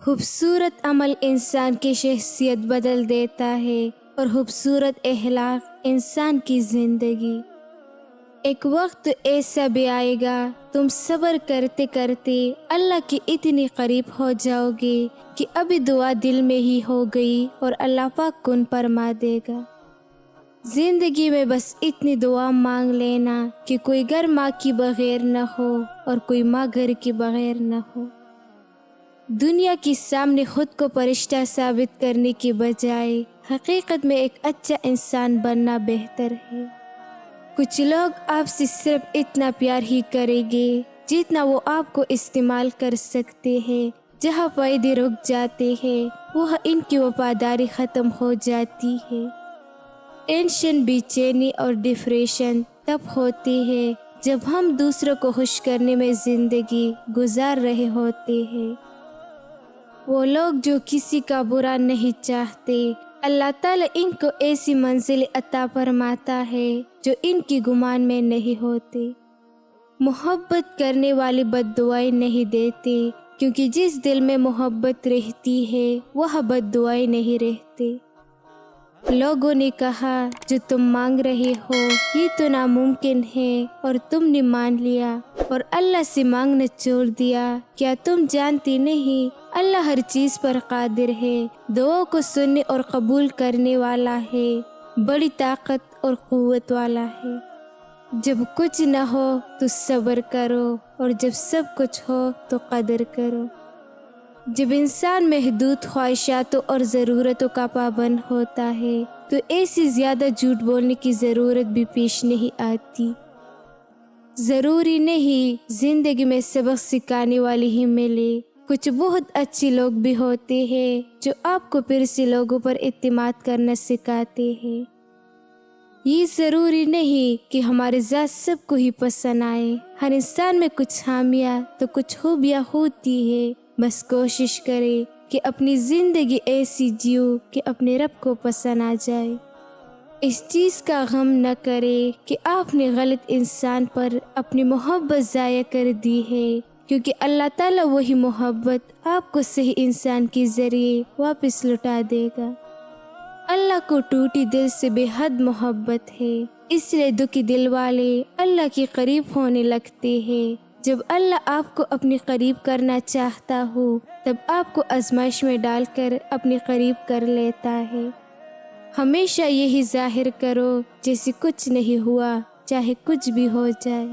خوبصورت عمل انسان کی شخصیت بدل دیتا ہے اور خوبصورت اخلاق انسان کی زندگی۔ ایک وقت ایسا بھی آئے گا تم صبر کرتے کرتے اللہ کے اتنی قریب ہو جاؤ گے کہ ابھی دعا دل میں ہی ہو گئی اور اللہ پاک کن فرما دے گا۔ زندگی میں بس اتنی دعا مانگ لینا کہ کوئی گھر ماں کی بغیر نہ ہو اور کوئی ماں گھر کی بغیر نہ ہو۔ دنیا کے سامنے خود کو فرشتہ ثابت کرنے کی بجائے حقیقت میں ایک اچھا انسان بننا بہتر ہے۔ کچھ لوگ آپ سے صرف اتنا پیار ہی کریں گے جتنا وہ آپ کو استعمال کر سکتے ہیں۔ جہاں فائدے رک جاتے ہیں وہاں ان کی وفاداری ختم ہو جاتی ہے۔ ٹینشن، بے چینی اور ڈپریشن تب ہوتی ہے جب ہم دوسروں کو خوش کرنے میں زندگی گزار رہے ہوتے ہیں۔ وہ لوگ جو کسی کا برا نہیں چاہتے، اللہ تعالیٰ ان کو ایسی منزل عطا فرماتا ہے جو ان کی گمان میں نہیں ہوتے۔ محبت کرنے والی بد دعائیں نہیں دیتے، کیونکہ جس دل میں محبت رہتی ہے وہ بد دعائیں نہیں رہتے۔ لوگوں نے کہا جو تم مانگ رہے ہو یہ تو ناممکن ہے اور تم نے مان لیا اور اللہ سے مانگنا چھوڑ دیا۔ کیا تم جانتی نہیں اللہ ہر چیز پر قادر ہے، دعاؤں کو سننے اور قبول کرنے والا ہے، بڑی طاقت اور قوت والا ہے۔ جب کچھ نہ ہو تو صبر کرو اور جب سب کچھ ہو تو قدر کرو۔ جب انسان محدود خواہشاتوں اور ضرورتوں کا پابند ہوتا ہے تو ایسی زیادہ جھوٹ بولنے کی ضرورت بھی پیش نہیں آتی۔ ضروری نہیں زندگی میں سبق سکھانے والی ہی ملے، کچھ بہت اچھے لوگ بھی ہوتے ہیں جو آپ کو پھر سے لوگوں پر اعتماد کرنا سکھاتے ہیں۔ یہ ضروری نہیں کہ ہمارے ذات سب کو ہی پسند آئے، ہر انسان میں کچھ خامیاں تو کچھ خوبیاں ہوتی ہے، بس کوشش کرے کہ اپنی زندگی ایسی جیو کہ اپنے رب کو پسند آ جائے۔ اس چیز کا غم نہ کرے کہ آپ نے غلط انسان پر اپنی محبت ضائع کر دی ہے، کیونکہ اللہ تعالیٰ وہی محبت آپ کو صحیح انسان کے ذریعے واپس لوٹا دے گا۔ اللہ کو ٹوٹی دل سے بے حد محبت ہے، اس لیے دکھی دل والے اللہ کے قریب ہونے لگتے ہیں۔ جب اللہ آپ کو اپنے قریب کرنا چاہتا ہو تب آپ کو آزمائش میں ڈال کر اپنے قریب کر لیتا ہے۔ ہمیشہ یہی ظاہر کرو جیسے کچھ نہیں ہوا، چاہے کچھ بھی ہو جائے۔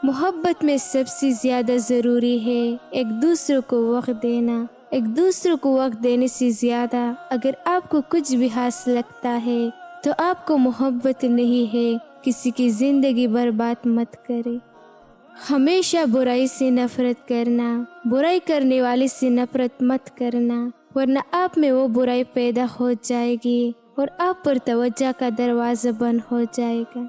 محبت میں سب سے زیادہ ضروری ہے ایک دوسرے کو وقت دینا۔ ایک دوسرے کو وقت دینے سے زیادہ اگر آپ کو کچھ بھی حاصل لگتا ہے تو آپ کو محبت نہیں ہے۔ کسی کی زندگی برباد مت کرے۔ ہمیشہ برائی سے نفرت کرنا، برائی کرنے والے سے نفرت مت کرنا، ورنہ آپ میں وہ برائی پیدا ہو جائے گی اور آپ پر توجہ کا دروازہ بند ہو جائے گا۔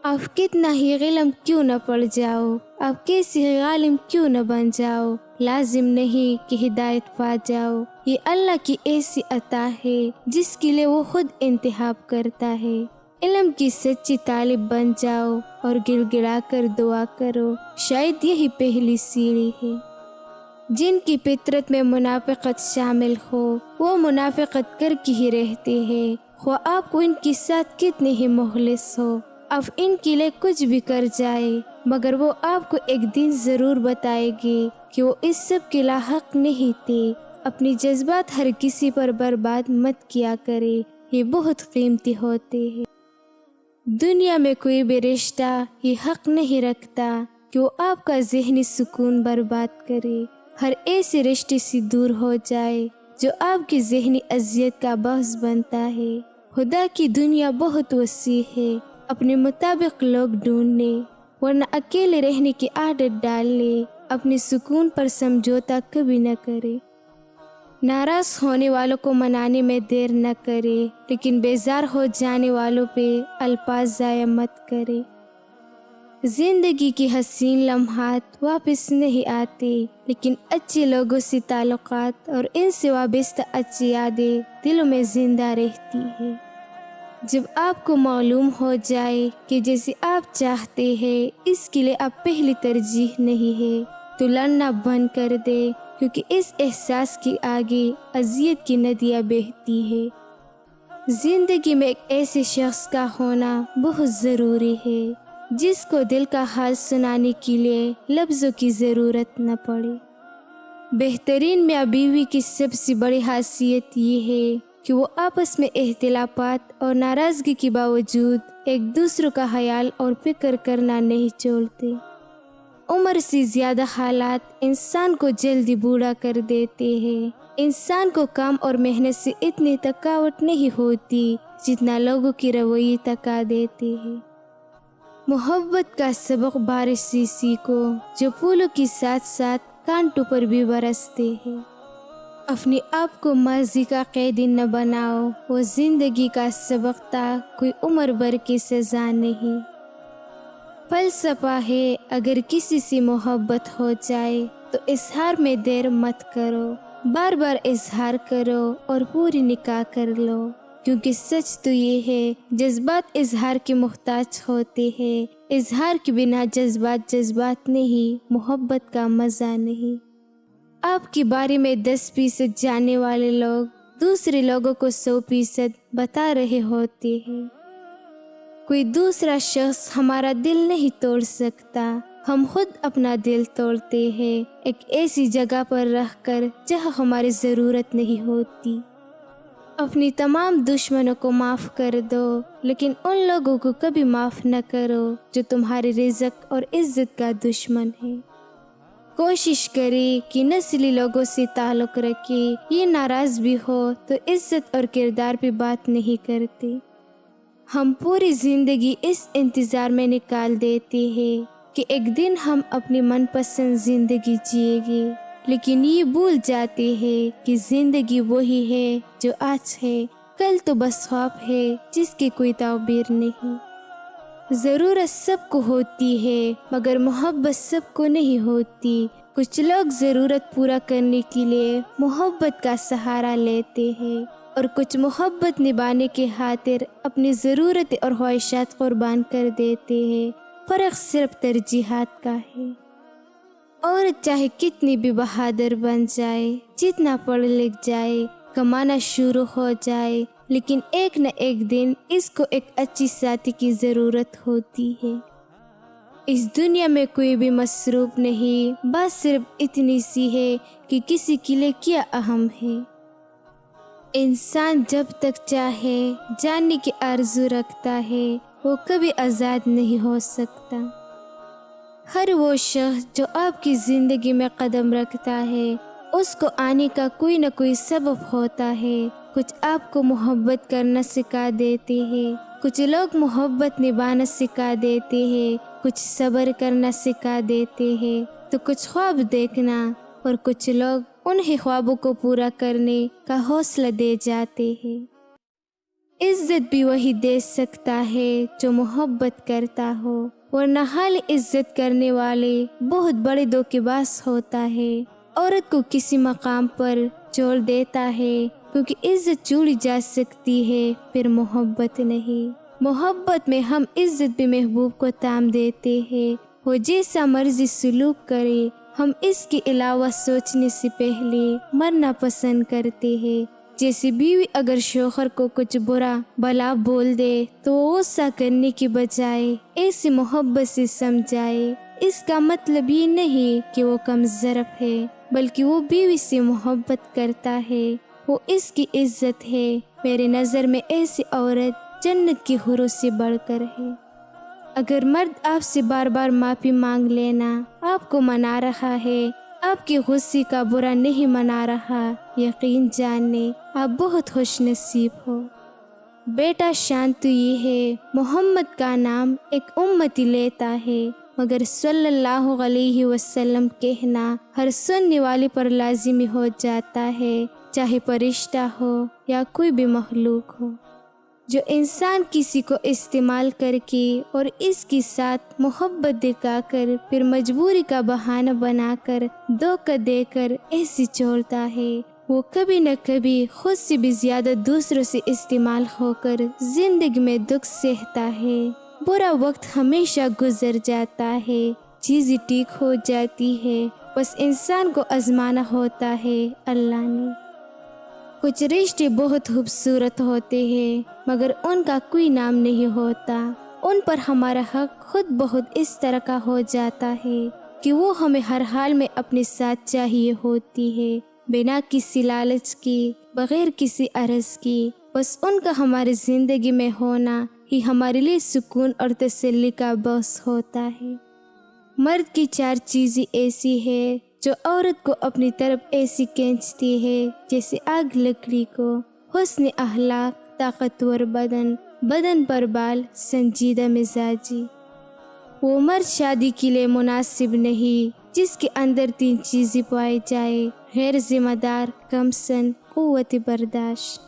آپ کتنا ہی علم کیوں نہ پڑھ جاؤ، آپ کیسی ہی عالم کیوں نہ بن جاؤ، لازم نہیں کہ ہدایت پا جاؤ۔ یہ اللہ کی ایسی عطا ہے جس کے لیے وہ خود انتخاب کرتا ہے۔ علم کی سچی طالب بن جاؤ اور گڑ گڑا کر دعا کرو، شاید یہی پہلی سیڑھی ہے۔ جن کی فطرت میں منافقت شامل ہو وہ منافقت کر کے ہی رہتے ہیں، خواہ آپ کو ان کے ساتھ کتنے ہی مخلص ہو۔ آپ ان کے لیے کچھ بھی کر جائے مگر وہ آپ کو ایک دن ضرور بتائے گے کہ وہ اس سب کے لاحق نہیں تھے۔ اپنی جذبات ہر کسی پر برباد مت کیا کرے، یہ بہت قیمتی ہوتے ہیں۔ دنیا میں کوئی بھی رشتہ یہ حق نہیں رکھتا کہ وہ آپ کا ذہنی سکون برباد کرے۔ ہر ایسے رشتے سے دور ہو جائے جو آپ کی ذہنی اذیت کا باعث بنتا ہے۔ خدا کی دنیا بہت وسیع ہے، اپنے مطابق لوگ ڈھونڈنے، ورنہ اکیلے رہنے کی عادت ڈال لے۔ اپنے سکون پر سمجھوتا کبھی نہ کرے۔ ناراض ہونے والوں کو منانے میں دیر نہ کرے، لیکن بیزار ہو جانے والوں پہ الفاظ ضائع مت کرے۔ زندگی کی حسین لمحات واپس نہیں آتے، لیکن اچھے لوگوں سے تعلقات اور ان سے وابستہ اچھی یادیں دلوں میں زندہ رہتی ہے۔ جب آپ کو معلوم ہو جائے کہ جیسے آپ چاہتے ہیں اس کے لیے آپ پہلی ترجیح نہیں ہے تو لڑنا بند کر دے کیونکہ اس احساس کی آگے اذیت کی ندیاں بہتی ہے۔ زندگی میں ایک ایسے شخص کا ہونا بہت ضروری ہے جس کو دل کا حال سنانے کے لیے لفظوں کی ضرورت نہ پڑے۔ بہترین میاں بیوی کی سب سے بڑی خاصیت یہ ہے کہ وہ آپس میں اختلافات اور ناراضگی کے باوجود ایک دوسرے کا خیال اور فکر کرنا نہیں چھوڑتے۔ عمر سے زیادہ حالات انسان کو جلدی بوڑھا کر دیتے ہیں۔ انسان کو کام اور محنت سے اتنی تھکاوٹ نہیں ہوتی جتنا لوگوں کی رویے تھکا دیتے ہیں۔ محبت کا سبق بارش سے سیکھو جو پھولوں کے ساتھ ساتھ کانٹوں پر بھی برستے ہیں۔ اپنے آپ کو ماضی کا قیدی نہ بناؤ، وہ زندگی کا سبق تھا، کوئی عمر بھر کی سزا نہیں۔ فلسفہ ہے اگر کسی سے محبت ہو جائے تو اظہار میں دیر مت کرو، بار بار اظہار کرو اور پوری نکاح کر لو، کیونکہ سچ تو یہ ہے جذبات اظہار کے محتاج ہوتے ہیں۔ اظہار کے بنا جذبات نہیں، محبت کا مزہ نہیں۔ آپ کے بارے میں 10% جاننے والے لوگ دوسرے لوگوں کو 100% بتا رہے ہوتے ہیں۔ کوئی دوسرا شخص ہمارا دل نہیں توڑ سکتا، ہم خود اپنا دل توڑتے ہیں، ایک ایسی جگہ پر رہ کر جہاں ہماری ضرورت نہیں ہوتی۔ اپنی تمام دشمنوں کو معاف کر دو، لیکن ان لوگوں کو کبھی معاف نہ کرو جو تمہاری رزق اور عزت کا دشمن ہے۔ کوشش کرے کہ نسلی لوگوں سے تعلق رکھے، یہ ناراض بھی ہو تو عزت اور کردار پہ بات نہیں کرتے۔ ہم پوری زندگی اس انتظار میں نکال دیتے ہیں کہ ایک دن ہم اپنی من پسند زندگی جیے گے، لیکن یہ بھول جاتے ہیں کہ زندگی وہی ہے جو آج ہے، کل تو بس خواب ہے جس کی کوئی تعبیر نہیں۔ ضرورت سب کو ہوتی ہے مگر محبت سب کو نہیں ہوتی۔ کچھ لوگ ضرورت پورا کرنے کے لیے محبت کا سہارا لیتے ہیں اور کچھ محبت نبھانے کی خاطر اپنی ضرورت اور خواہشات قربان کر دیتے ہیں۔ فرق صرف ترجیحات کا ہے۔ اور چاہے کتنی بھی بہادر بن جائے، جتنا پڑھ لکھ جائے، کمانا شروع ہو جائے، لیکن ایک نہ ایک دن اس کو ایک اچھی ساتھی کی ضرورت ہوتی ہے۔ اس دنیا میں کوئی بھی مصروف نہیں، بات صرف اتنی سی ہے کہ کسی کے لیے کیا اہم ہے۔ انسان جب تک چاہے جاننے کی آرزو رکھتا ہے وہ کبھی آزاد نہیں ہو سکتا۔ ہر وہ شخص جو آپ کی زندگی میں قدم رکھتا ہے اس کو آنے کا کوئی نہ کوئی سبب ہوتا ہے۔ کچھ آپ کو محبت کرنا سکھا دیتے ہیں، کچھ لوگ محبت نبھانا سکھا دیتے ہیں، کچھ صبر کرنا سکھا دیتے ہیں تو کچھ خواب دیکھنا، اور کچھ لوگ انہیں خوابوں کو پورا کرنے کا حوصلہ دے جاتے ہیں۔ عزت بھی وہی دے سکتا ہے جو محبت کرتا ہو، ورنہ حال عزت کرنے والے بہت بڑے دھوکے باز ہوتا ہے۔ عورت کو کسی مقام پر چھوڑ دیتا ہے کیونکہ عزت چھوڑی جا سکتی ہے، پھر محبت نہیں۔ محبت میں ہم عزت بھی محبوب کو تام دیتے ہیں، وہ جیسا مرضی سلوک کرے، ہم اس کے علاوہ سوچنے سے پہلے مرنا پسند کرتے ہیں۔ جیسے بیوی اگر شوہر کو کچھ برا بھلا بول دے تو وہ غصہ کرنے کی بجائے ایسی محبت سے سمجھائے۔ اس کا مطلب یہ نہیں کہ وہ کم ظرف ہے، بلکہ وہ بیوی سے محبت کرتا ہے، وہ اس کی عزت ہے۔ میرے نظر میں ایسی عورت جنت کی حوروں سے بڑھ کر ہے۔ اگر مرد آپ سے بار بار معافی مانگ لینا آپ کو منا رہا ہے، آپ کے غصے کا برا نہیں منا رہا، یقین جاننے آپ بہت خوش نصیب ہو۔ بیٹا شان تو یہ ہے، محمد کا نام ایک امتی لیتا ہے، مگر صلی اللہ علیہ وسلم کہنا ہر سننے والے پر لازمی ہو جاتا ہے، چاہے فرشتہ ہو یا کوئی بھی مخلوق ہو۔ جو انسان کسی کو استعمال کر کے اور اس کے ساتھ محبت دکھا کر پھر مجبوری کا بہانہ بنا کر دھوکہ دے کر ایسی چھوڑتا ہے، وہ کبھی نہ کبھی خود سے بھی زیادہ دوسروں سے استعمال ہو کر زندگی میں دکھ سہتا ہے۔ برا وقت ہمیشہ گزر جاتا ہے، چیزیں ٹھیک ہو جاتی ہے، بس انسان کو آزمانا ہوتا ہے اللہ نے۔ کچھ رشتے بہت خوبصورت ہوتے ہیں مگر ان کا کوئی نام نہیں ہوتا، ان پر ہمارا حق خود بہت اس طرح کا ہو جاتا ہے کہ وہ ہمیں ہر حال میں اپنے ساتھ چاہیے ہوتی ہے، بنا کسی لالچ کی، بغیر کسی عرض کی۔ بس ان کا ہماری زندگی میں ہونا ہی ہمارے لیے سکون اور تسلی کا باعث ہوتا ہے۔ مرد کی 4 چیزیں ایسی ہیں جو عورت کو اپنی طرف ایسی کھینچتی ہے جیسے آگ لکڑی کو: حسن اخلاق، طاقتور بدن، بدن پر بال، سنجیدہ مزاجی۔ وہ مرد شادی کے لیے مناسب نہیں جس کے اندر 3 چیزیں پائی جائے: غیر ذمہ دار، کم سن، قوت برداشت۔